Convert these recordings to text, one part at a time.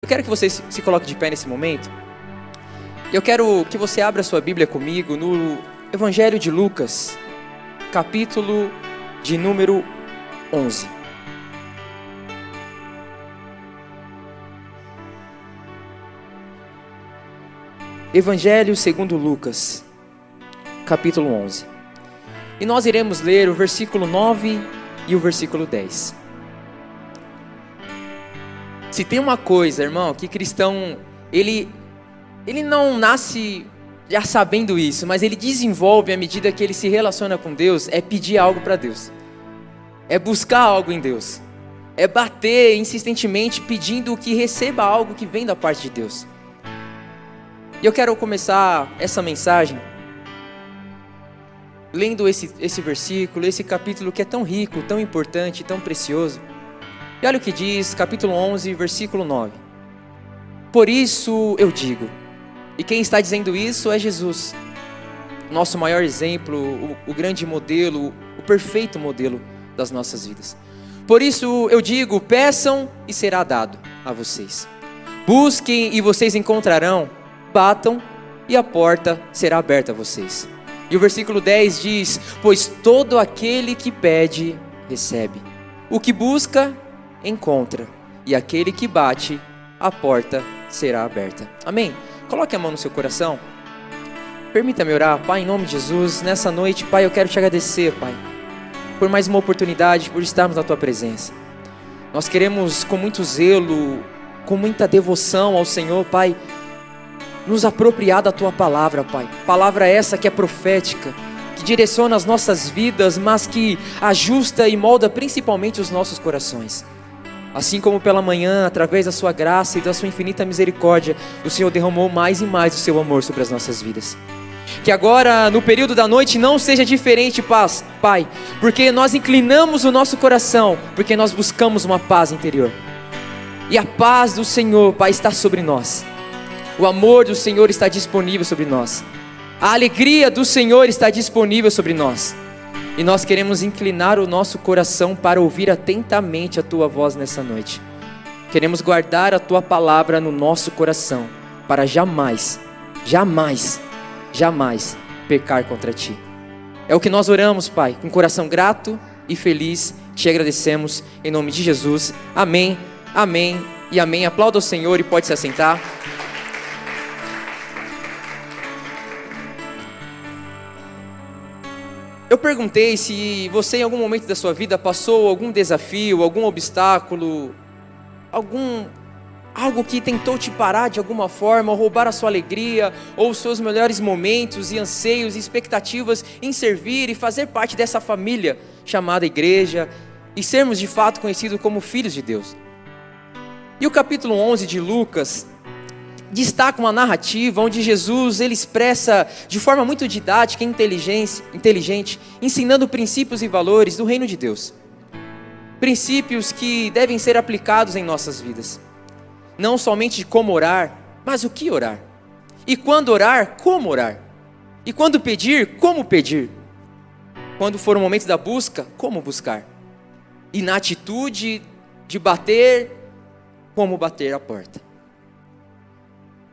quero que você se coloque de pé nesse momento. Eu quero que você abra sua Bíblia comigo no Evangelho de Lucas, capítulo de número 11. Evangelho segundo Lucas, capítulo 11. E nós iremos ler o versículo 9 e o versículo 10. Se tem uma coisa, irmão, que cristão, ele não nasce já sabendo isso, mas ele desenvolve à medida que ele se relaciona com Deus, é pedir algo para Deus. É buscar algo em Deus. É bater insistentemente pedindo que receba algo que vem da parte de Deus. E eu quero começar essa mensagem lendo esse versículo, esse capítulo que é tão rico, tão importante, tão precioso. E olha o que diz, capítulo 11, versículo 9. Por isso eu digo, e quem está dizendo isso é Jesus, nosso maior exemplo, o grande modelo, o perfeito modelo das nossas vidas. Por isso eu digo, peçam e será dado a vocês. Busquem e vocês encontrarão, batam e a porta será aberta a vocês. E o versículo 10 diz, pois todo aquele que pede, recebe. O que busca, encontra. E aquele que bate, a porta será aberta. Amém? Coloque a mão no seu coração. Permita-me orar. Pai, em nome de Jesus, nessa noite, Pai, eu quero te agradecer, Pai, por mais uma oportunidade, por estarmos na Tua presença. Nós queremos, com muito zelo, com muita devoção ao Senhor, Pai, nos apropriar da Tua palavra, Pai. Palavra essa que é profética, que direciona as nossas vidas, mas que ajusta e molda principalmente os nossos corações. Assim como pela manhã, através da Sua graça e da Sua infinita misericórdia, o Senhor derramou mais e mais o Seu amor sobre as nossas vidas. Que agora, no período da noite, não seja diferente, Pai, porque nós inclinamos o nosso coração, porque nós buscamos uma paz interior. E a paz do Senhor, Pai, está sobre nós. O amor do Senhor está disponível sobre nós. A alegria do Senhor está disponível sobre nós. E nós queremos inclinar o nosso coração para ouvir atentamente a Tua voz nessa noite. Queremos guardar a Tua palavra no nosso coração, para jamais, jamais, jamais pecar contra Ti. É o que nós oramos, Pai, com coração grato e feliz, te agradecemos, em nome de Jesus. Amém, amém e amém. Aplauda o Senhor e pode se assentar. Eu perguntei se você em algum momento da sua vida passou algum desafio, algum obstáculo, algo que tentou te parar de alguma forma, ou roubar a sua alegria, ou os seus melhores momentos e anseios e expectativas em servir e fazer parte dessa família chamada igreja e sermos de fato conhecidos como filhos de Deus. E o capítulo 11 de Lucas destaca uma narrativa onde Jesus ele expressa de forma muito didática e inteligente, ensinando princípios e valores do reino de Deus. Princípios que devem ser aplicados em nossas vidas. Não somente de como orar, mas o que orar. E quando orar, como orar. E quando pedir, como pedir. Quando for o momento da busca, como buscar. E na atitude de bater, como bater a porta.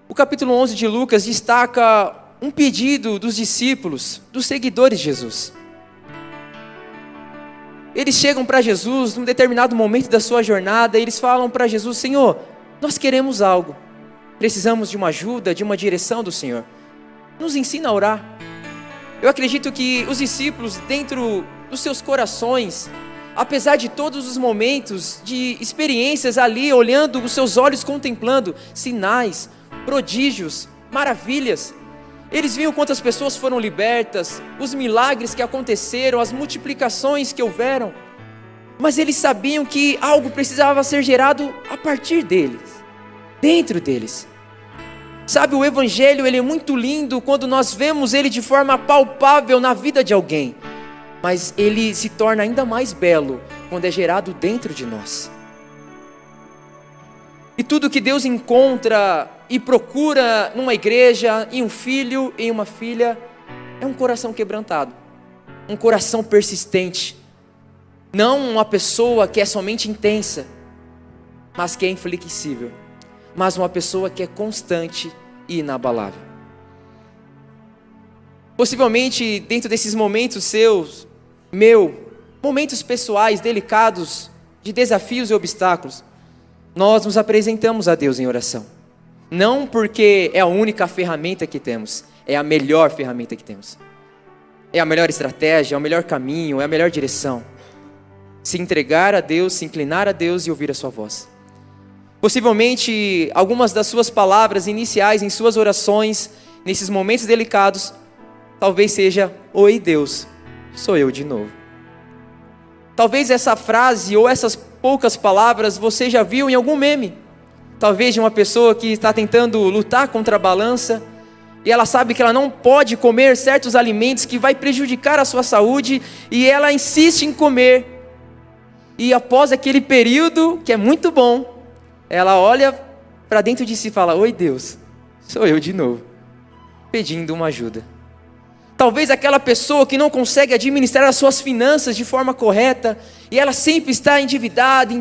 O capítulo 11 de Lucas destaca um pedido dos discípulos, dos seguidores de Jesus. Eles chegam para Jesus num determinado momento da sua jornada e eles falam para Jesus, Senhor, nós queremos algo. Precisamos de uma ajuda, de uma direção do Senhor. Nos ensina a orar. Eu acredito que os discípulos, dentro dos seus corações, apesar de todos os momentos de experiências ali, olhando os seus olhos, contemplando sinais, prodígios, maravilhas, eles viam quantas pessoas foram libertas, os milagres que aconteceram, as multiplicações que houveram, mas eles sabiam que algo precisava ser gerado a partir deles, dentro deles. Sabe, o Evangelho ele é muito lindo quando nós vemos ele de forma palpável na vida de alguém, mas ele se torna ainda mais belo quando é gerado dentro de nós. E tudo que Deus encontra e procura numa igreja, em um filho, em uma filha, é um coração quebrantado, um coração persistente, não uma pessoa que é somente intensa, mas que é inflexível, mas uma pessoa que é constante e inabalável. Possivelmente, dentro desses momentos seus, momentos pessoais, delicados, de desafios e obstáculos, nós nos apresentamos a Deus em oração. Não porque é a única ferramenta que temos, é a melhor ferramenta que temos. É a melhor estratégia, é o melhor caminho, é a melhor direção. Se entregar a Deus, se inclinar a Deus e ouvir a sua voz. Possivelmente, algumas das suas palavras iniciais em suas orações, nesses momentos delicados, talvez seja: oi Deus, sou eu de novo. Talvez essa frase ou essas poucas palavras você já viu em algum meme. Talvez de uma pessoa que está tentando lutar contra a balança, e ela sabe que ela não pode comer certos alimentos que vai prejudicar a sua saúde, e ela insiste em comer. E após aquele período, que é muito bom, ela olha para dentro de si e fala: oi Deus, sou eu de novo, pedindo uma ajuda. Talvez aquela pessoa que não consegue administrar as suas finanças de forma correta, e ela sempre está endividada,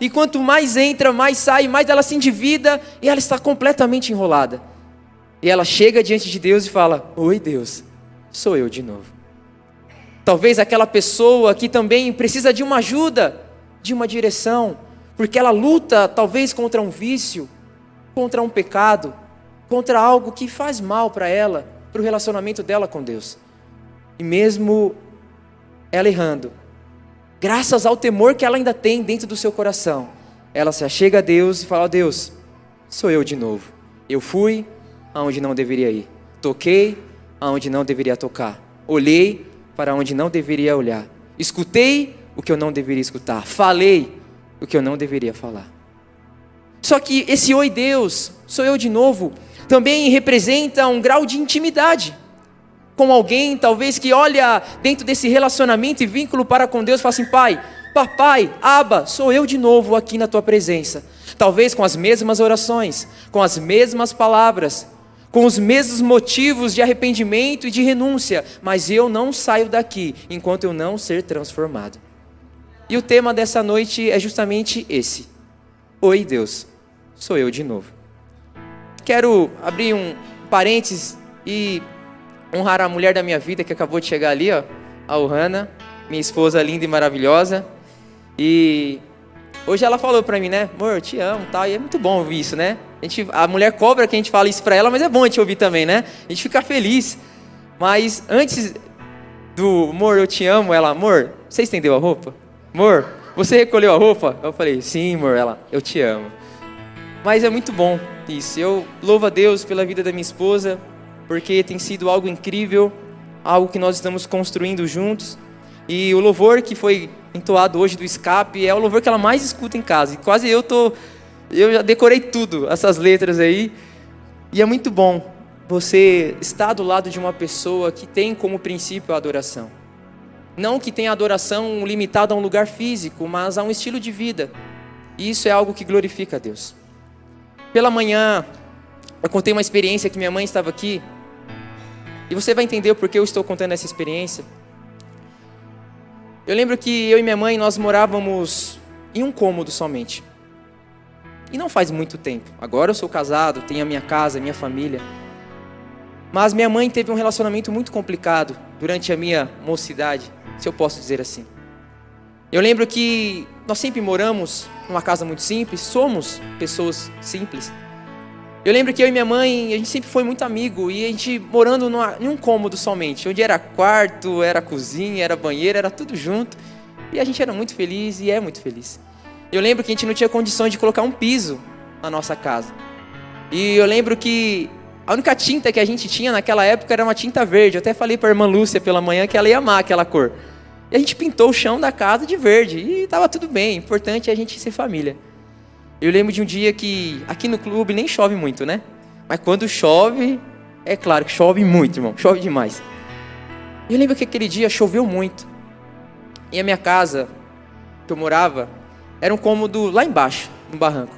e quanto mais entra, mais sai, mais ela se endivida, e ela está completamente enrolada. E ela chega diante de Deus e fala: oi Deus, sou eu de novo. Talvez aquela pessoa que também precisa de uma ajuda, de uma direção, porque ela luta talvez contra um vício, contra um pecado, contra algo que faz mal para ela, para o relacionamento dela com Deus. E mesmo ela errando, graças ao temor que ela ainda tem dentro do seu coração, ela se achega a Deus e fala: Deus, sou eu de novo. Eu fui aonde não deveria ir, toquei aonde não deveria tocar, olhei para onde não deveria olhar, escutei o que eu não deveria escutar, falei o que eu não deveria falar. Só que esse oi Deus, sou eu de novo, também representa um grau de intimidade com alguém, talvez que olha dentro desse relacionamento e vínculo para com Deus e fala assim: pai, papai, Abba, sou eu de novo aqui na tua presença. Talvez com as mesmas orações, com as mesmas palavras, com os mesmos motivos de arrependimento e de renúncia, mas eu não saio daqui enquanto eu não ser transformado. E o tema dessa noite é justamente esse: oi Deus, sou eu de novo. Quero abrir um parênteses e honrar a mulher da minha vida que acabou de chegar ali, ó, a Ohana, minha esposa linda e maravilhosa. E hoje ela falou pra mim, né: amor, eu te amo, tal. E é muito bom ouvir isso, né? A mulher cobra que a gente fala isso pra ela, mas é bom a gente ouvir também, né? A gente fica feliz. Mas antes do amor, eu te amo, ela: amor, você estendeu a roupa? Amor, você recolheu a roupa? Eu falei: sim, amor. Ela: eu te amo. Mas é muito bom isso. Eu louvo a Deus pela vida da minha esposa, porque tem sido algo incrível, algo que nós estamos construindo juntos. E o louvor que foi entoado hoje do escape é o louvor que ela mais escuta em casa. E quase eu já decorei tudo, essas letras aí. E é muito bom você estar do lado de uma pessoa que tem como princípio a adoração. Não que tenha adoração limitada a um lugar físico, mas a um estilo de vida. E isso é algo que glorifica a Deus. Pela manhã, eu contei uma experiência que minha mãe estava aqui. E você vai entender o porquê eu estou contando essa experiência. Eu lembro que eu e minha mãe, nós morávamos em um cômodo somente. E não faz muito tempo. Agora eu sou casado, tenho a minha casa, a minha família. Mas minha mãe teve um relacionamento muito complicado durante a minha mocidade, se eu posso dizer assim. Eu lembro que nós sempre moramos numa casa muito simples, somos pessoas simples. Eu lembro que eu e minha mãe, a gente sempre foi muito amigo, e a gente morando em um cômodo somente, onde era quarto, era cozinha, era banheiro, era tudo junto. E a gente era muito feliz e é muito feliz. Eu lembro que a gente não tinha condições de colocar um piso na nossa casa. E eu lembro que a única tinta que a gente tinha naquela época era uma tinta verde. Eu até falei para a irmã Lúcia pela manhã que ela ia amar aquela cor. E a gente pintou o chão da casa de verde. E estava tudo bem. O importante é a gente ser família. Eu lembro de um dia que aqui no clube nem chove muito, né? Mas quando chove, é claro que chove muito, irmão. Chove demais. E eu lembro que aquele dia choveu muito. E a minha casa, que eu morava, era um cômodo lá embaixo, no barranco.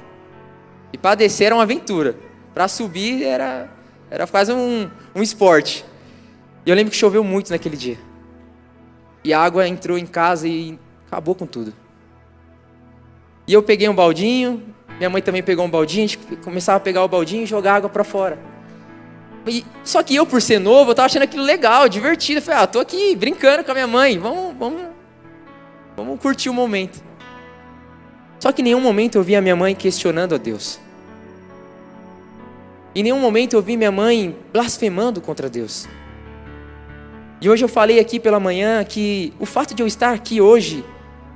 E para descer era uma aventura. Para subir era quase um esporte. E eu lembro que choveu muito naquele dia. E a água entrou em casa e acabou com tudo. E eu peguei um baldinho, Minha mãe também pegou um baldinho, a gente começava a pegar o baldinho e jogar água para fora. Só que eu, por ser novo, eu tava achando aquilo legal, divertido. Eu falei, tô aqui brincando com a minha mãe, vamos curtir o momento. Só que em nenhum momento eu vi a minha mãe questionando a Deus. Em nenhum momento eu vi minha mãe blasfemando contra Deus. E hoje eu falei aqui pela manhã que o fato de eu estar aqui hoje,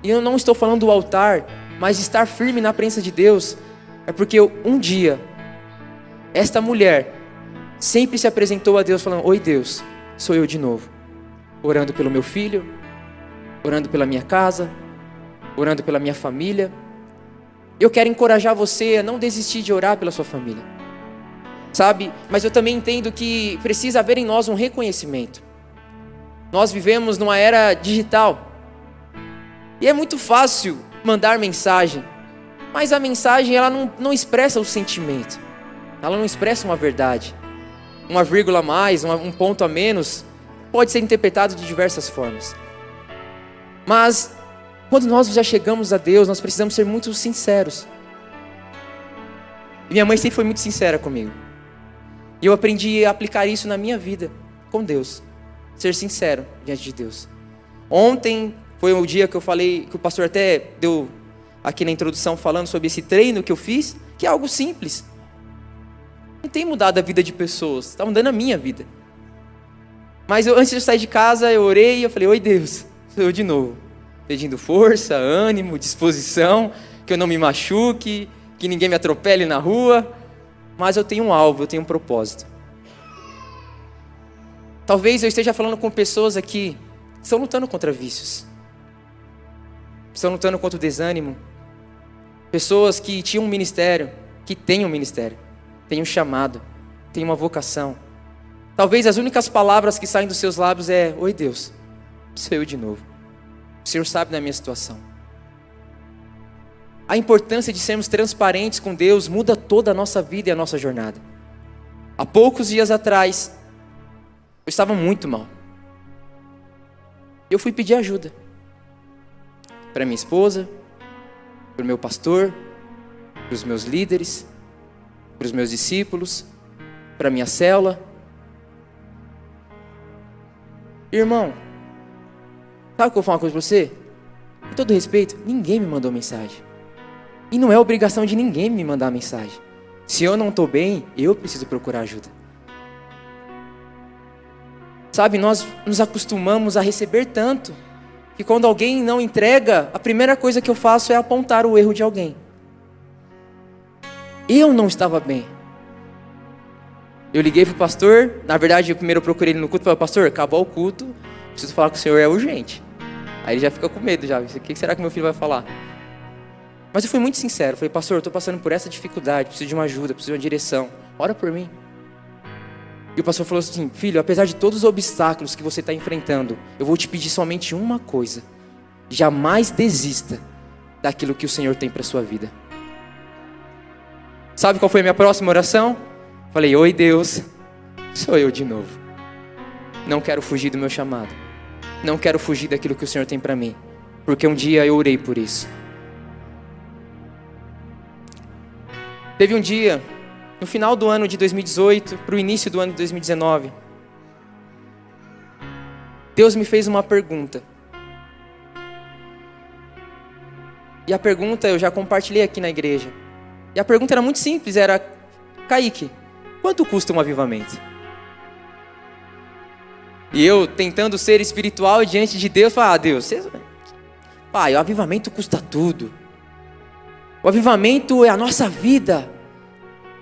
e eu não estou falando do altar, mas estar firme na presença de Deus, é porque um dia, esta mulher sempre se apresentou a Deus falando, oi Deus, sou eu de novo. Orando pelo meu filho, orando pela minha casa, orando pela minha família. Eu quero encorajar você a não desistir de orar pela sua família. Sabe? Mas eu também entendo que precisa haver em nós um reconhecimento. Nós vivemos numa era digital. E é muito fácil mandar mensagem. Mas a mensagem ela não expressa o sentimento. Ela não expressa uma verdade. Uma vírgula a mais, um ponto a menos, pode ser interpretado de diversas formas. Mas quando nós já chegamos a Deus, nós precisamos ser muito sinceros. E minha mãe sempre foi muito sincera comigo. E eu aprendi a aplicar isso na minha vida, com Deus. Ser sincero diante de Deus. Ontem foi o dia que eu falei, que o pastor até deu aqui na introdução falando sobre esse treino que eu fiz, que é algo simples. Não tem mudado a vida de pessoas, está mudando a minha vida. Mas antes de sair de casa, eu orei e eu falei, oi Deus, sou eu de novo. Pedindo força, ânimo, disposição, que eu não me machuque, que ninguém me atropele na rua. Mas eu tenho um alvo, eu tenho um propósito. Talvez eu esteja falando com pessoas aqui que estão lutando contra vícios. Estão lutando contra o desânimo. Pessoas que tinham um ministério, que têm um ministério, têm um chamado, têm uma vocação. Talvez as únicas palavras que saem dos seus lábios é, oi Deus, sou eu de novo. O Senhor sabe da minha situação. A importância de sermos transparentes com Deus muda toda a nossa vida e a nossa jornada. Há poucos dias atrás, eu estava muito mal. Eu fui pedir ajuda. Para minha esposa, para o meu pastor, para os meus líderes, para os meus discípulos, para a minha célula. Irmão, sabe o que eu vou falar uma coisa para você? Com todo respeito, ninguém me mandou mensagem. E não é obrigação de ninguém me mandar mensagem. Se eu não estou bem, eu preciso procurar ajuda. Sabe, nós nos acostumamos a receber tanto, que quando alguém não entrega, a primeira coisa que eu faço é apontar o erro de alguém. Eu não estava bem. Eu liguei para o pastor, na verdade, primeiro eu procurei ele no culto e falei, pastor, acabou o culto, preciso falar com o senhor, é urgente. Aí ele já fica com medo, já, o que será que meu filho vai falar? Mas eu fui muito sincero, falei, pastor, eu estou passando por essa dificuldade, preciso de uma ajuda, preciso de uma direção, ora por mim. E o pastor falou assim, filho, apesar de todos os obstáculos que você está enfrentando, eu vou te pedir somente uma coisa, jamais desista daquilo que o Senhor tem para a sua vida. Sabe qual foi a minha próxima oração? Falei, oi Deus, sou eu de novo. Não quero fugir do meu chamado, não quero fugir daquilo que o Senhor tem para mim, porque um dia eu orei por isso. Teve um dia, no final do ano de 2018, para o início do ano de 2019, Deus me fez uma pergunta. E a pergunta eu já compartilhei aqui na igreja. E a pergunta era muito simples, era, Kaique, quanto custa um avivamento? E eu, tentando ser espiritual diante de Deus, falei, Deus, pai, o avivamento custa tudo. O avivamento é a nossa vida.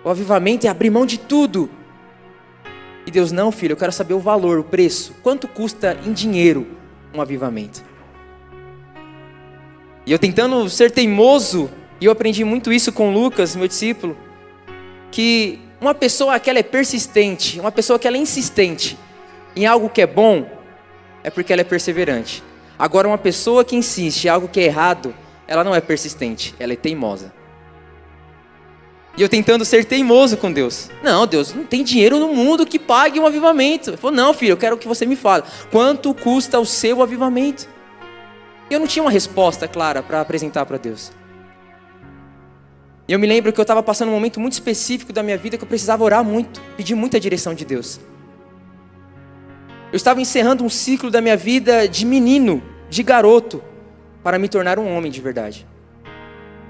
O avivamento é abrir mão de tudo. E Deus, não filho, eu quero saber o valor, o preço. Quanto custa em dinheiro um avivamento? E eu tentando ser teimoso, e eu aprendi muito isso com o Lucas, meu discípulo, que uma pessoa que ela é persistente, uma pessoa que ela é insistente em algo que é bom, é porque ela é perseverante. Agora uma pessoa que insiste em algo que é errado, ela não é persistente, ela é teimosa. E eu tentando ser teimoso com Deus. Não, Deus, não tem dinheiro no mundo que pague um avivamento. Ele falou, não filho, eu quero que você me fale. Quanto custa o seu avivamento? E eu não tinha uma resposta clara para apresentar para Deus. E eu me lembro que eu estava passando um momento muito específico da minha vida que eu precisava orar muito, pedir muita direção de Deus. Eu estava encerrando um ciclo da minha vida de menino, de garoto, para me tornar um homem de verdade.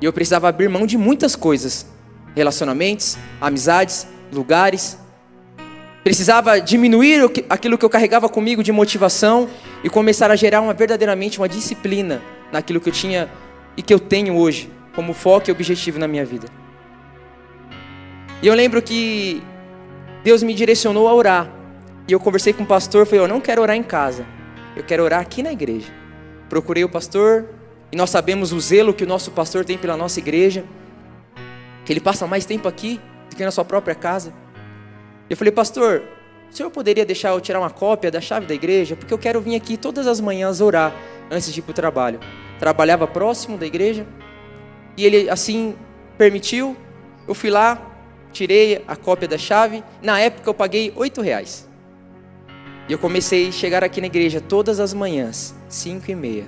E eu precisava abrir mão de muitas coisas, relacionamentos, amizades, lugares. Precisava diminuir aquilo que eu carregava comigo de motivação e começar a gerar verdadeiramente uma disciplina naquilo que eu tinha e que eu tenho hoje como foco e objetivo na minha vida. E eu lembro que Deus me direcionou a orar. E eu conversei com o pastor, falei, eu não quero orar em casa, eu quero orar aqui na igreja. Procurei o pastor, e nós sabemos o zelo que o nosso pastor tem pela nossa igreja, que ele passa mais tempo aqui do que na sua própria casa. Eu falei, pastor, o senhor poderia deixar eu tirar uma cópia da chave da igreja? Porque eu quero vir aqui todas as manhãs orar antes de ir para o trabalho. Trabalhava próximo da igreja, e ele assim permitiu. Eu fui lá, tirei a cópia da chave. Na época eu paguei R$8. E eu comecei a chegar aqui na igreja todas as manhãs, 5h30.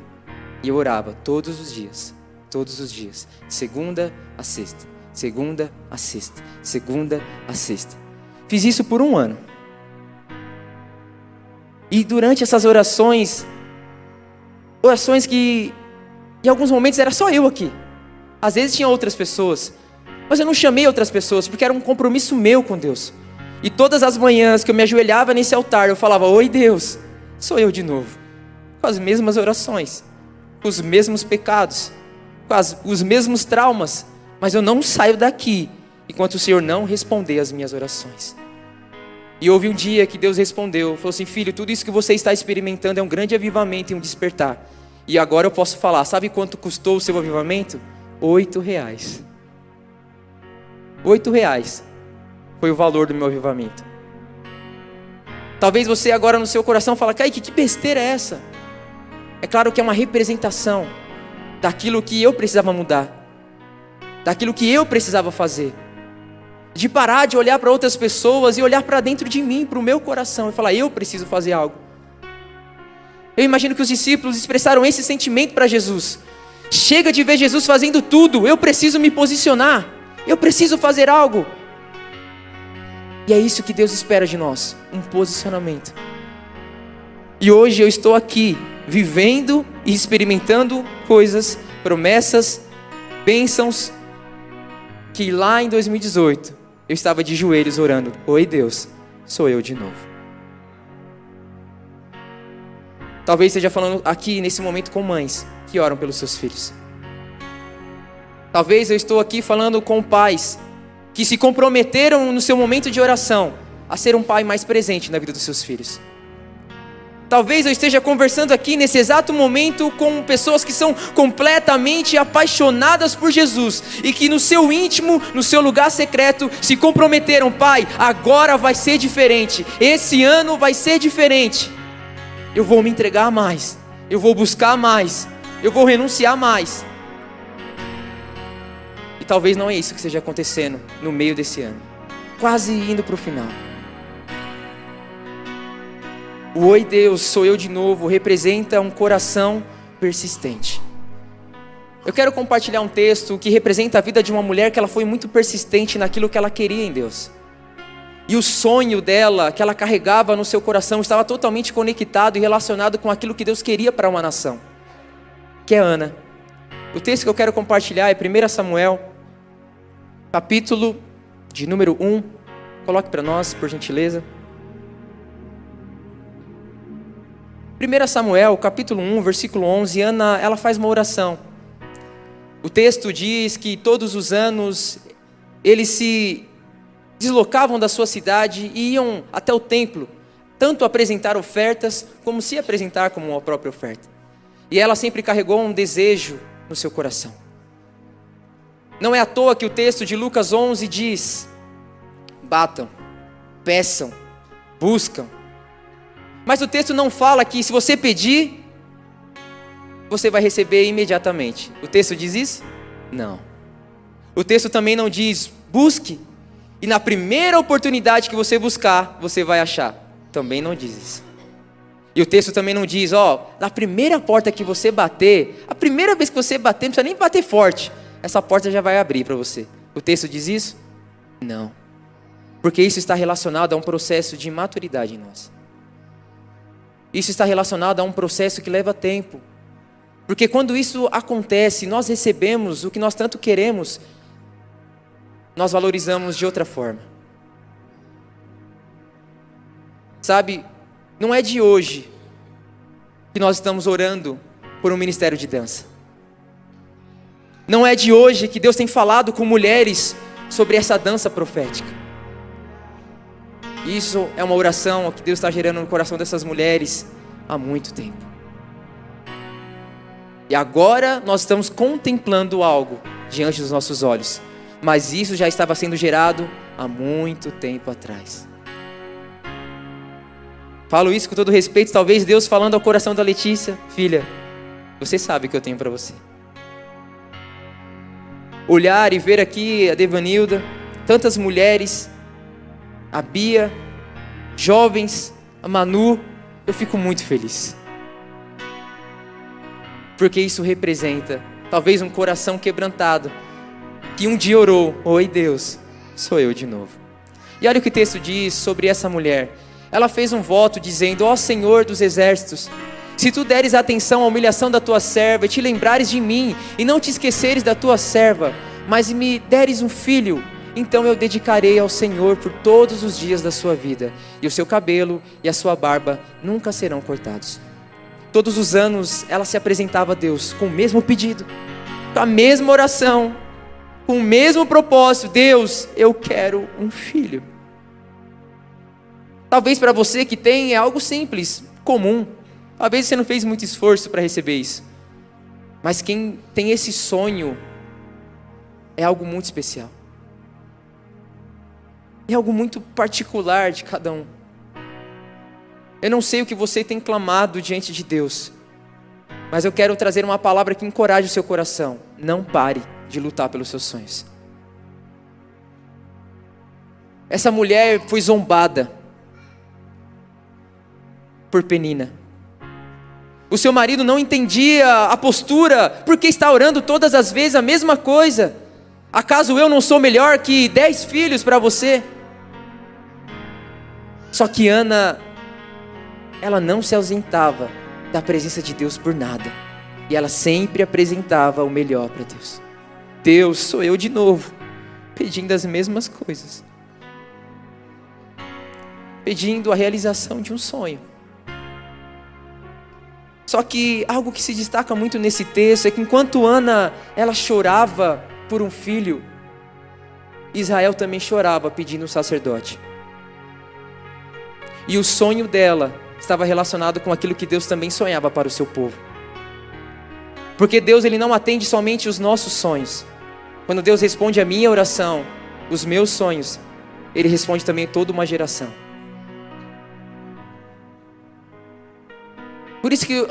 E eu orava todos os dias, de segunda a sexta, segunda a sexta, segunda a sexta. Fiz isso por 1 ano. E durante essas orações que em alguns momentos era só eu aqui. Às vezes tinha outras pessoas, mas eu não chamei outras pessoas, porque era um compromisso meu com Deus. E todas as manhãs que eu me ajoelhava nesse altar, eu falava, oi Deus, sou eu de novo. Com as mesmas orações, com os mesmos pecados, com os mesmos traumas, mas eu não saio daqui enquanto o Senhor não responder as minhas orações. E houve um dia que Deus respondeu, falou assim, filho, tudo isso que você está experimentando é um grande avivamento e um despertar. E agora eu posso falar, sabe quanto custou o seu avivamento? R$8. R$8 foi o valor do meu avivamento. Talvez você agora no seu coração fala, Kaique, que besteira é essa? É claro que é uma representação daquilo que eu precisava mudar, daquilo que eu precisava fazer, de parar de olhar para outras pessoas e olhar para dentro de mim, para o meu coração e falar, eu preciso fazer algo. Eu imagino que os discípulos expressaram esse sentimento para Jesus. Chega de ver Jesus fazendo tudo, eu preciso me posicionar, eu preciso fazer algo. E é isso que Deus espera de nós, um posicionamento. E hoje eu estou aqui, vivendo e experimentando coisas, promessas, bênçãos, que lá em 2018, eu estava de joelhos orando, oi Deus, sou eu de novo. Talvez esteja falando aqui nesse momento com mães que oram pelos seus filhos. Talvez eu estou aqui falando com pais que se comprometeram no seu momento de oração a ser um pai mais presente na vida dos seus filhos. Talvez eu esteja conversando aqui nesse exato momento com pessoas que são completamente apaixonadas por Jesus e que no seu íntimo, no seu lugar secreto, se comprometeram, pai, agora vai ser diferente, esse ano vai ser diferente. Eu vou me entregar mais, eu vou buscar mais, eu vou renunciar mais. E talvez não é isso que esteja acontecendo no meio desse ano, quase indo para o final. O oi Deus, sou eu de novo, representa um coração persistente. Eu quero compartilhar um texto que representa a vida de uma mulher que ela foi muito persistente naquilo que ela queria em Deus. E o sonho dela, que ela carregava no seu coração, estava totalmente conectado e relacionado com aquilo que Deus queria para uma nação, que é Ana. O texto que eu quero compartilhar é 1 Samuel, capítulo de número 1. Coloque para nós, por gentileza. 1 Samuel, capítulo 1, versículo 11, Ana, ela faz uma oração. O texto diz que todos os anos eles se deslocavam da sua cidade e iam até o templo, tanto apresentar ofertas, como se apresentar como uma própria oferta. E ela sempre carregou um desejo no seu coração. Não é à toa que o texto de Lucas 11 diz, batam, peçam, buscam. Mas o texto não fala que se você pedir, você vai receber imediatamente. O texto diz isso? Não. O texto também não diz, busque, e na primeira oportunidade que você buscar, você vai achar. Também não diz isso. E o texto também não diz, na primeira porta que você bater, a primeira vez que você bater, não precisa nem bater forte, essa porta já vai abrir para você. O texto diz isso? Não. Porque isso está relacionado a um processo de maturidade em nós. Isso está relacionado a um processo que leva tempo. Porque quando isso acontece, nós recebemos o que nós tanto queremos, nós valorizamos de outra forma. Sabe, não é de hoje que nós estamos orando por um ministério de dança. Não é de hoje que Deus tem falado com mulheres sobre essa dança profética. Isso é uma oração que Deus está gerando no coração dessas mulheres há muito tempo. E agora nós estamos contemplando algo diante dos nossos olhos. Mas isso já estava sendo gerado há muito tempo atrás. Falo isso com todo respeito, talvez Deus falando ao coração da Letícia: filha, você sabe o que eu tenho para você. Olhar e ver aqui a Devanilda, tantas mulheres, a Bia, jovens, a Manu, eu fico muito feliz. Porque isso representa talvez um coração quebrantado, que um dia orou: oi Deus, sou eu de novo. E olha o que o texto diz sobre essa mulher. Ela fez um voto dizendo: ó Senhor dos exércitos, se tu deres atenção à humilhação da tua serva, e te lembrares de mim, e não te esqueceres da tua serva, mas me deres um filho, então eu dedicarei ao Senhor por todos os dias da sua vida, e o seu cabelo e a sua barba nunca serão cortados. Todos os anos ela se apresentava a Deus com o mesmo pedido, com a mesma oração, com o mesmo propósito: Deus, eu quero um filho. Talvez para você que tem é algo simples, comum. Talvez você não fez muito esforço para receber isso. Mas quem tem esse sonho é algo muito especial. É algo muito particular de cada um. Eu não sei o que você tem clamado diante de Deus, mas eu quero trazer uma palavra que encoraje o seu coração. Não pare de lutar pelos seus sonhos. Essa mulher foi zombada por Penina. O seu marido não entendia a postura, porque está orando todas as vezes a mesma coisa. Acaso eu não sou melhor que 10 filhos para você? Só que Ana, ela não se ausentava da presença de Deus por nada. E ela sempre apresentava o melhor para Deus. Deus, sou eu de novo, pedindo as mesmas coisas. Pedindo a realização de um sonho. Só que algo que se destaca muito nesse texto é que enquanto Ana, ela chorava por um filho, Israel também chorava pedindo um sacerdote. E o sonho dela estava relacionado com aquilo que Deus também sonhava para o seu povo. Porque Deus, Ele não atende somente os nossos sonhos. Quando Deus responde a minha oração, os meus sonhos, Ele responde também a toda uma geração. Por isso que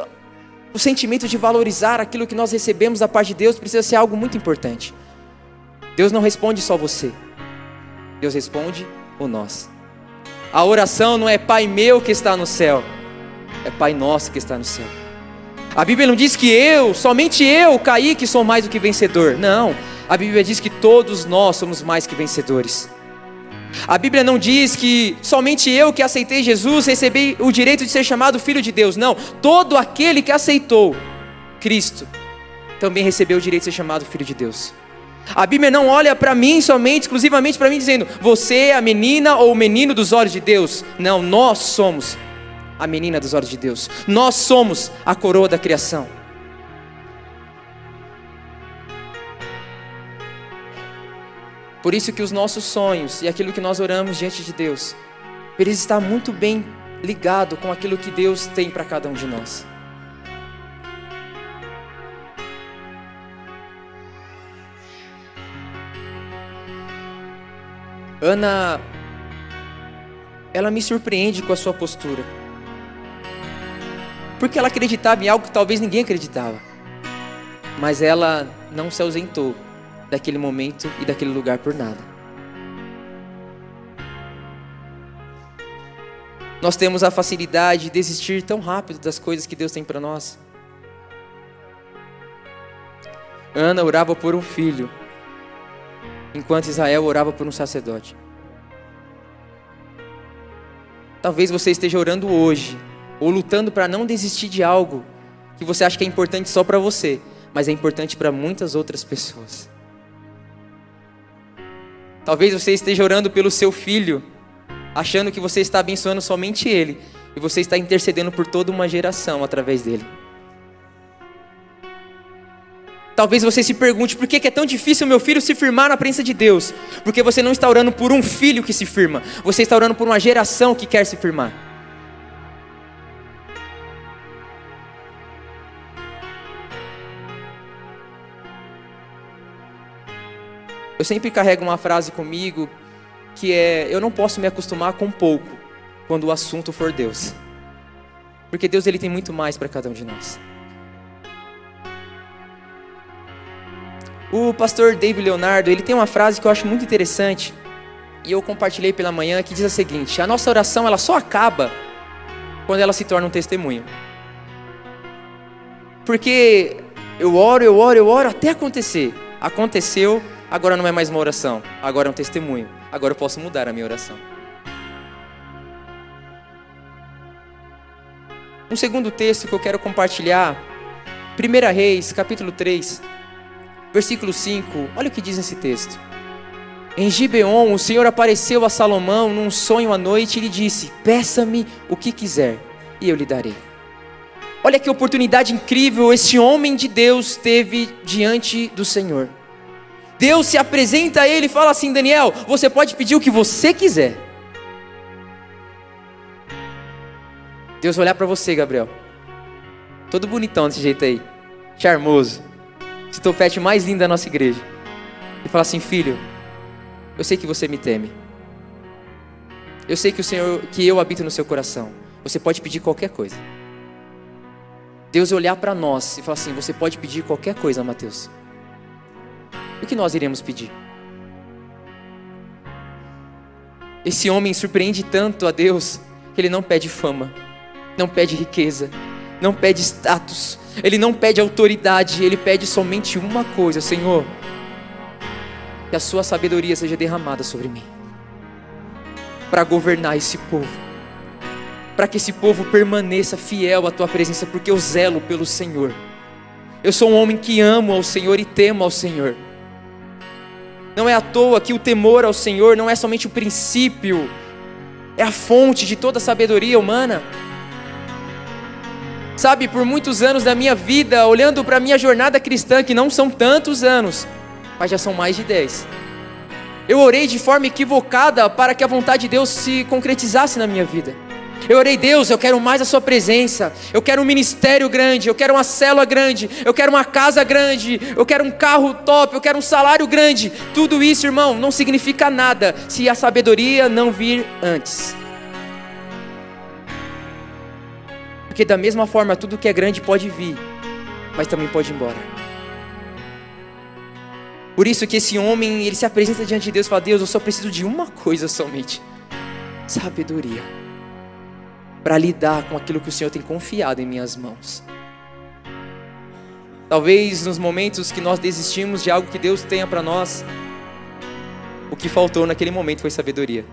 o sentimento de valorizar aquilo que nós recebemos da parte de Deus precisa ser algo muito importante. Deus não responde só você. Deus responde o nós. A oração não é Pai meu que está no céu, é Pai nosso que está no céu. A Bíblia não diz que somente eu, Kaique, sou mais do que vencedor. Não, a Bíblia diz que todos nós somos mais que vencedores. A Bíblia não diz que somente eu que aceitei Jesus recebi o direito de ser chamado filho de Deus. Não, todo aquele que aceitou Cristo também recebeu o direito de ser chamado filho de Deus. A Bíblia não olha para mim somente, exclusivamente para mim, dizendo: você é a menina ou o menino dos olhos de Deus. Não, nós somos a menina dos olhos de Deus. Nós somos a coroa da criação. Por isso que os nossos sonhos e aquilo que nós oramos diante de Deus, eles estão muito bem ligados com aquilo que Deus tem para cada um de nós. Ana, ela me surpreende com a sua postura. Porque ela acreditava em algo que talvez ninguém acreditava. Mas ela não se ausentou daquele momento e daquele lugar por nada. Nós temos a facilidade de desistir tão rápido das coisas que Deus tem para nós. Ana orava por um filho. enquanto Israel orava por um sacerdote. Talvez você esteja orando hoje, ou lutando para não desistir de algo que você acha que é importante só para você, mas é importante para muitas outras pessoas. Talvez você esteja orando pelo seu filho, achando que você está abençoando somente ele, e você está intercedendo por toda uma geração através dele. Talvez você se pergunte, por que é tão difícil meu filho se firmar na presença de Deus? Porque você não está orando por um filho que se firma, você está orando por uma geração que quer se firmar. Eu sempre carrego uma frase comigo, que é: eu não posso me acostumar com pouco, quando o assunto for Deus. Porque Deus, Ele tem muito mais para cada um de nós. O pastor David Leonardo, ele tem uma frase que eu acho muito interessante, e eu compartilhei pela manhã, que diz a seguinte: a nossa oração, ela só acaba quando ela se torna um testemunho. Porque eu oro até acontecer. Aconteceu, agora não é mais uma oração, agora é um testemunho. Agora eu posso mudar a minha oração. Um segundo texto que eu quero compartilhar, 1 Reis, capítulo 3, versículo 5, olha o que diz nesse texto. Em Gibeon, o Senhor apareceu a Salomão num sonho à noite e lhe disse: peça-me o que quiser e eu lhe darei. Olha que oportunidade incrível esse homem de Deus teve diante do Senhor. Deus se apresenta a ele e fala assim: Daniel, você pode pedir o que você quiser. Deus vai olhar para você, Gabriel, todo bonitão desse jeito aí, charmoso, esse topete mais lindo da nossa igreja, e fala assim: filho, eu sei que você me teme, eu sei que eu habito no seu coração, você pode pedir qualquer coisa. Deus olhar para nós e falar assim: você pode pedir qualquer coisa, Mateus. O que nós iremos pedir? Esse homem surpreende tanto a Deus, que ele não pede fama, não pede riqueza, não pede status, ele não pede autoridade, ele pede somente uma coisa: Senhor, que a sua sabedoria seja derramada sobre mim, para governar esse povo, para que esse povo permaneça fiel à tua presença, porque eu zelo pelo Senhor. Eu sou um homem que amo ao Senhor e temo ao Senhor. Não é à toa que o temor ao Senhor não é somente o princípio, é a fonte de toda a sabedoria humana. Sabe, por muitos anos da minha vida, olhando para a minha jornada cristã, que não são tantos anos, mas já são mais de 10, eu orei de forma equivocada para que a vontade de Deus se concretizasse na minha vida. Eu orei: Deus, eu quero mais a sua presença, eu quero um ministério grande, eu quero uma célula grande, eu quero uma casa grande, eu quero um carro top, eu quero um salário grande. Tudo isso, irmão, não significa nada se a sabedoria não vir antes. Porque da mesma forma, tudo que é grande pode vir, mas também pode ir embora. Por isso que esse homem, ele se apresenta diante de Deus e fala: Deus, eu só preciso de uma coisa somente: sabedoria, para lidar com aquilo que o Senhor tem confiado em minhas mãos. Talvez nos momentos que nós desistimos de algo que Deus tenha para nós, o que faltou naquele momento foi sabedoria.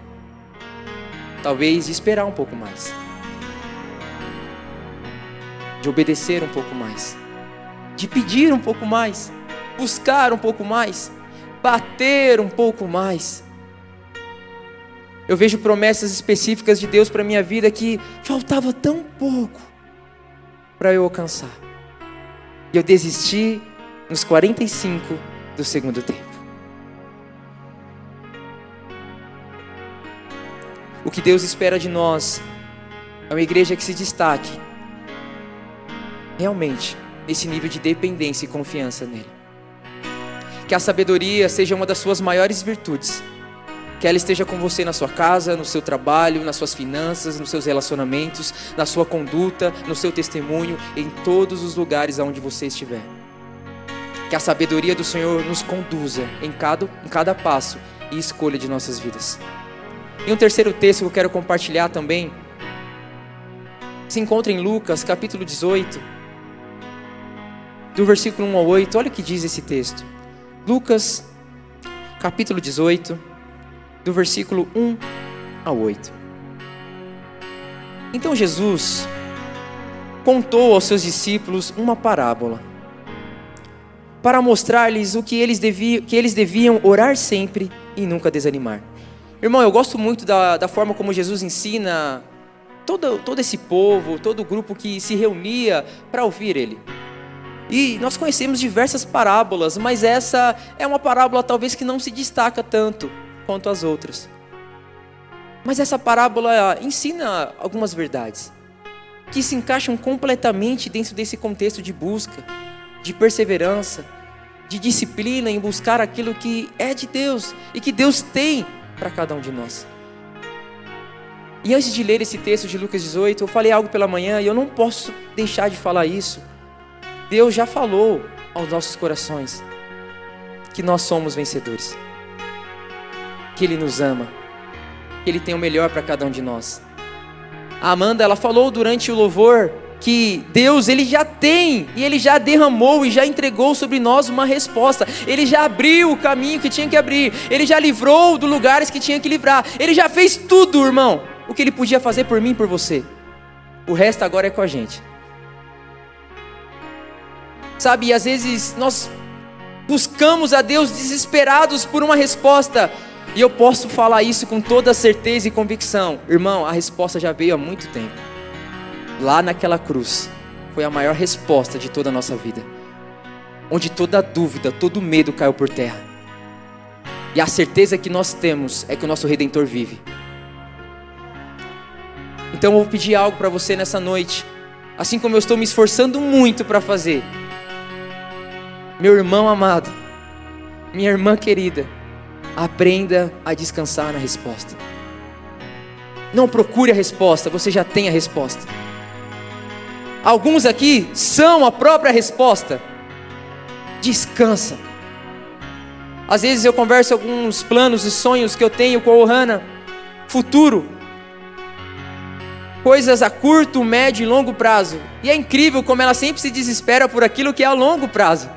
Talvez de esperar um pouco mais, de obedecer um pouco mais, de pedir um pouco mais, buscar um pouco mais, bater um pouco mais. Eu vejo promessas específicas de Deus para a minha vida que faltava tão pouco para eu alcançar. E eu desisti nos 45 do segundo tempo. O que Deus espera de nós é uma igreja que se destaque realmente nesse nível de dependência e confiança nele. Que a sabedoria seja uma das suas maiores virtudes. Que ela esteja com você na sua casa, no seu trabalho, nas suas finanças, nos seus relacionamentos, na sua conduta, no seu testemunho, em todos os lugares aonde você estiver. Que a sabedoria do Senhor nos conduza em cada passo e escolha de nossas vidas. E um terceiro texto que eu quero compartilhar também se encontra em Lucas, capítulo 18, do versículo 1 ao 8. Olha o que diz esse texto. Lucas, capítulo 18, do versículo 1 ao 8. Então Jesus contou aos seus discípulos uma parábola, para mostrar-lhes que eles deviam orar sempre e nunca desanimar. Irmão, eu gosto muito da forma como Jesus ensina todo esse povo, todo o grupo que se reunia para ouvir ele. E nós conhecemos diversas parábolas, mas essa é uma parábola talvez que não se destaca tanto quanto as outras. Mas essa parábola ensina algumas verdades que se encaixam completamente dentro desse contexto de busca, de perseverança, de disciplina em buscar aquilo que é de Deus e que Deus tem para cada um de nós. E antes de ler esse texto de Lucas 18, eu falei algo pela manhã e eu não posso deixar de falar isso. Deus já falou aos nossos corações que nós somos vencedores, que Ele nos ama, que Ele tem o melhor para cada um de nós. A Amanda, ela falou durante o louvor que Deus, Ele já tem, e Ele já derramou e já entregou sobre nós uma resposta. Ele já abriu o caminho que tinha que abrir, Ele já livrou dos lugares que tinha que livrar, Ele já fez tudo, irmão, o que Ele podia fazer por mim e por você. O resto agora é com a gente. Sabe, e às vezes nós buscamos a Deus desesperados por uma resposta, e eu posso falar isso com toda certeza e convicção. Irmão, a resposta já veio há muito tempo. Lá naquela cruz, foi a maior resposta de toda a nossa vida, onde toda dúvida, todo medo caiu por terra. E a certeza que nós temos é que o nosso Redentor vive. Então eu vou pedir algo para você nessa noite, assim como eu estou me esforçando muito para fazer. Meu irmão amado, minha irmã querida, aprenda a descansar na resposta. Não procure a resposta, você já tem a resposta. Alguns aqui são a própria resposta. Descansa. Às vezes eu converso alguns planos e sonhos que eu tenho com a Ohana, futuro, coisas a curto, médio e longo prazo. E é incrível como ela sempre se desespera por aquilo que é a longo prazo.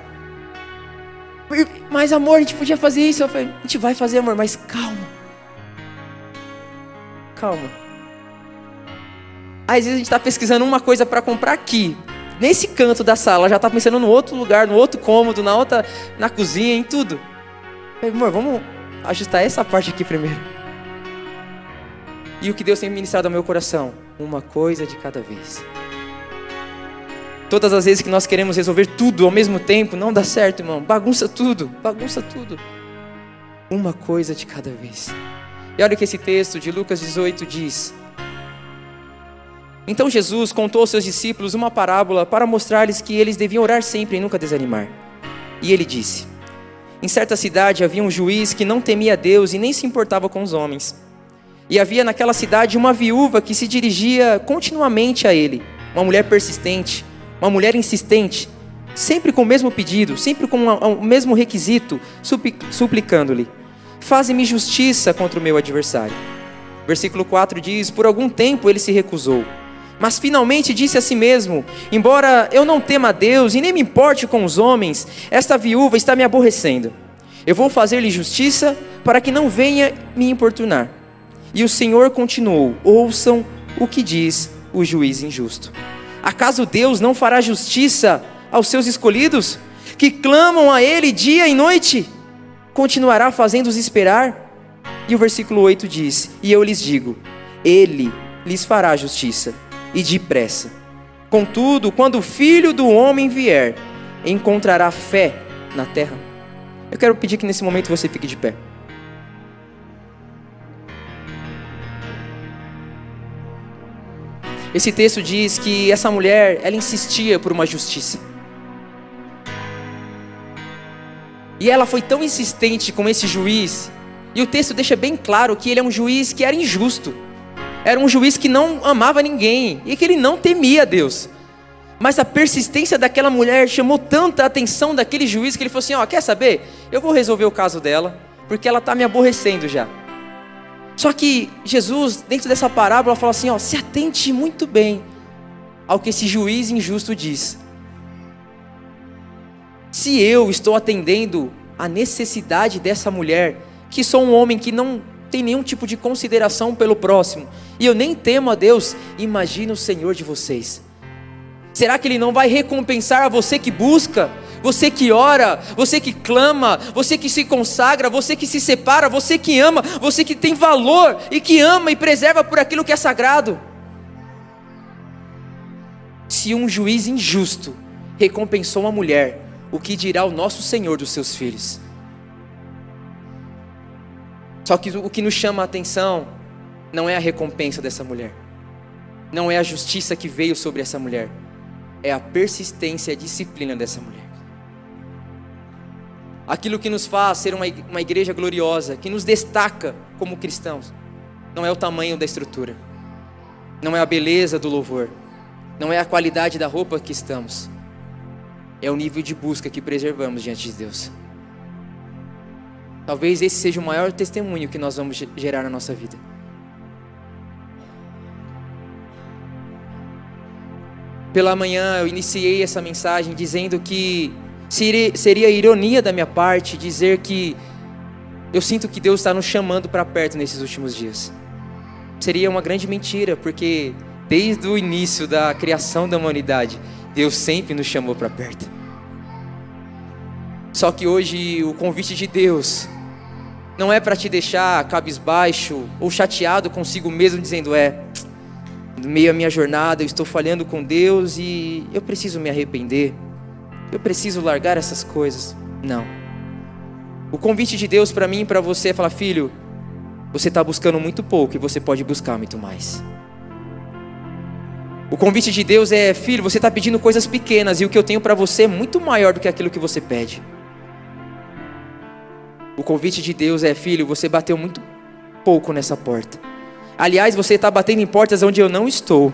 Mas amor, a gente podia fazer isso. Eu falei, a gente vai fazer, amor, mas calma. Calma. Às vezes a gente está pesquisando uma coisa para comprar aqui, nesse canto da sala, já está pensando no outro lugar, no outro cômodo, na cozinha, em tudo. Eu falei, amor, vamos ajustar essa parte aqui primeiro. E o que Deus tem ministrado ao meu coração? Uma coisa de cada vez. Todas as vezes que nós queremos resolver tudo ao mesmo tempo, não dá certo, irmão. Bagunça tudo, bagunça tudo. Uma coisa de cada vez. E olha o que esse texto de Lucas 18 diz. Então Jesus contou aos seus discípulos uma parábola para mostrar-lhes que eles deviam orar sempre e nunca desanimar. E ele disse: em certa cidade havia um juiz que não temia a Deus e nem se importava com os homens. E havia naquela cidade uma viúva que se dirigia continuamente a ele, uma mulher persistente, uma mulher insistente, sempre com o mesmo pedido, sempre com o mesmo requisito, suplicando-lhe: faze-me justiça contra o meu adversário. Versículo 4 diz: por algum tempo ele se recusou, mas finalmente disse a si mesmo: embora eu não tema a Deus e nem me importe com os homens, esta viúva está me aborrecendo. Eu vou fazer-lhe justiça para que não venha me importunar. E o Senhor continuou: ouçam o que diz o juiz injusto. Acaso Deus não fará justiça aos seus escolhidos, que clamam a Ele dia e noite? Continuará fazendo-os esperar? E o versículo 8 diz: e eu lhes digo, Ele lhes fará justiça, e depressa. Contudo, quando o Filho do Homem vier, encontrará fé na terra? Eu quero pedir que nesse momento você fique de pé. Esse texto diz que essa mulher, ela insistia por uma justiça. E ela foi tão insistente com esse juiz, e o texto deixa bem claro que ele é um juiz que era injusto. Era um juiz que não amava ninguém, e que ele não temia a Deus. Mas a persistência daquela mulher chamou tanta atenção daquele juiz, que ele falou assim: quer saber? Eu vou resolver o caso dela, porque ela está me aborrecendo já. Só que Jesus, dentro dessa parábola, fala assim: se atente muito bem ao que esse juiz injusto diz. Se eu estou atendendo a necessidade dessa mulher, que sou um homem que não tem nenhum tipo de consideração pelo próximo, e eu nem temo a Deus, imagina o Senhor de vocês. Será que Ele não vai recompensar a você que busca, você que ora, você que clama, você que se consagra, você que se separa, você que ama, você que tem valor e que ama e preserva por aquilo que é sagrado? Se um juiz injusto recompensou uma mulher, o que dirá o nosso Senhor dos seus filhos? Só que o que nos chama a atenção não é a recompensa dessa mulher, não é a justiça que veio sobre essa mulher, é a persistência e a disciplina dessa mulher. Aquilo que nos faz ser uma igreja gloriosa, que nos destaca como cristãos, não é o tamanho da estrutura, não é a beleza do louvor, não é a qualidade da roupa que estamos, é o nível de busca que preservamos diante de Deus. Talvez esse seja o maior testemunho que nós vamos gerar na nossa vida. Pela manhã eu iniciei essa mensagem dizendo que seria ironia da minha parte dizer que eu sinto que Deus está nos chamando para perto nesses últimos dias. Seria uma grande mentira, porque desde o início da criação da humanidade, Deus sempre nos chamou para perto. Só que hoje o convite de Deus não é para te deixar cabisbaixo ou chateado consigo mesmo, dizendo no meio da minha jornada eu estou falhando com Deus e eu preciso me arrepender, eu preciso largar essas coisas. Não. O convite de Deus para mim e para você é falar: filho, você está buscando muito pouco e você pode buscar muito mais. O convite de Deus é: filho, você está pedindo coisas pequenas e o que eu tenho para você é muito maior do que aquilo que você pede. O convite de Deus é: filho, você bateu muito pouco nessa porta. Aliás, você está batendo em portas onde eu não estou.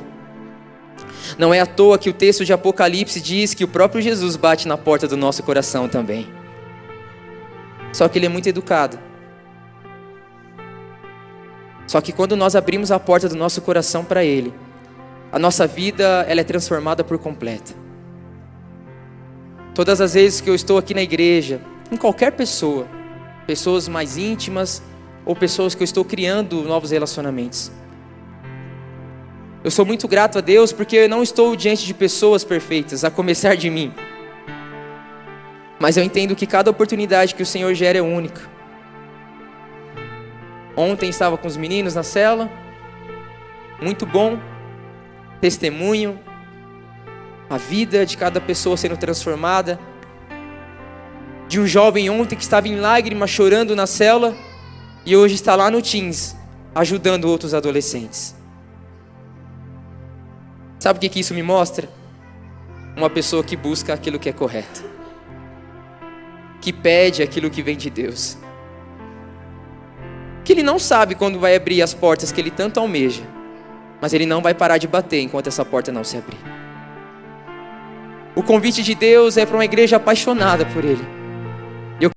Não é à toa que o texto de Apocalipse diz que o próprio Jesus bate na porta do nosso coração também. Só que Ele é muito educado. Só que quando nós abrimos a porta do nosso coração para Ele, a nossa vida ela é transformada por completo. Todas as vezes que eu estou aqui na igreja, em qualquer pessoa, pessoas mais íntimas ou pessoas que eu estou criando novos relacionamentos, eu sou muito grato a Deus porque eu não estou diante de pessoas perfeitas, a começar de mim. Mas eu entendo que cada oportunidade que o Senhor gera é única. Ontem estava com os meninos na cela, muito bom, testemunho, a vida de cada pessoa sendo transformada. De um jovem ontem que estava em lágrimas, chorando na cela, e hoje está lá no Teens, ajudando outros adolescentes. Sabe o que isso me mostra? Uma pessoa que busca aquilo que é correto, que pede aquilo que vem de Deus, que ele não sabe quando vai abrir as portas que ele tanto almeja, mas ele não vai parar de bater enquanto essa porta não se abrir. O convite de Deus é para uma igreja apaixonada por Ele,